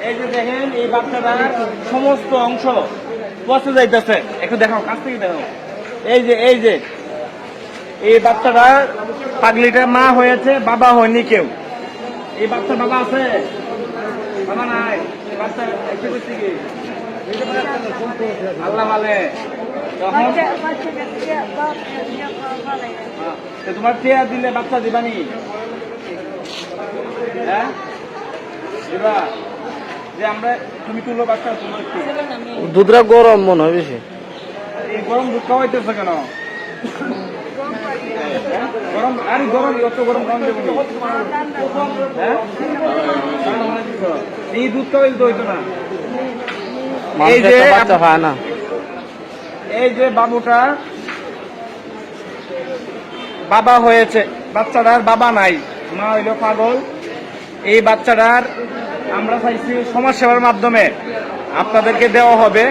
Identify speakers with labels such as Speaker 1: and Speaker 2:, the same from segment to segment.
Speaker 1: এই যে দেখেন এই বাচ্চাটার সমস্ত অংশ পচে যাইতেছে, একটু দেখাও, কাছ থেকে দেখাও। এই যে এই বাচ্চাটার পাগলিটার মা হয়েছে, বাবা হয়নি কেউ। এই বাচ্চার বাবা আছে? বাবা নাই। বাচ্চা একটু করছে কি আল্লাহ মানে তোমার চেয়ার দিলে বাচ্চা দিবানি? হ্যাঁ দিবা? যে আমরা তুমি তুলো বাচ্চা, তোমার
Speaker 2: দুধটা গরম মনে হয় বেশি।
Speaker 1: এই গরম দুধ খাওয়াইতেছে কেন? গরম আর গরম, অত গরম খাওয়ান দেবো। হ্যাঁ এই দুধ খাওয়াই তো হইতো না। এই যে
Speaker 2: বাচ্চা হয় না।
Speaker 1: এই যে বাবুটা বাবা হয়েছে, বাচ্চাটার বাবা নাই, মা হইল পাগল। এই বাচ্চাটার আমরা চাইছি সমাজ সেবার মাধ্যমে আপনাদেরকে দেওয়া হবে।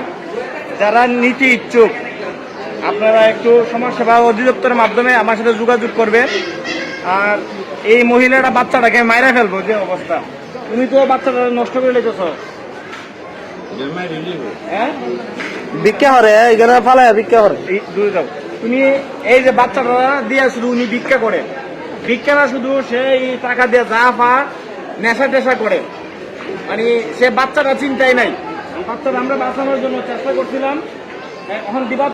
Speaker 1: যারা নিতে ইচ্ছুক আপনারা একটু সমাজ সেবা অধিদপ্তরের মাধ্যমে আমার সাথে যোগাযোগ করবে। আর এই মহিলাটা বাচ্চাটাকে মাইরা ফেলবো যে অবস্থা। তুমি তো বাচ্চাটা নষ্ট করে লেগেছ। হ্যাঁ
Speaker 2: ভিক্ষা করে এখানে ফালায় ভিক্ষা করে।
Speaker 1: দূরে যাও তুমি। এই যে বাচ্চাটা দিয়ে শুধু উনি ভিক্ষা করে, ভিক্ষা না শুধু সেই টাকা দিয়ে যা পা নেশা টেশা করে, মানে সে বাচ্চাটা চিন্তাই নাই। বাচ্চাটা আমরা বাঁচানোর জন্য চেষ্টা করছিলাম, এখন দিবা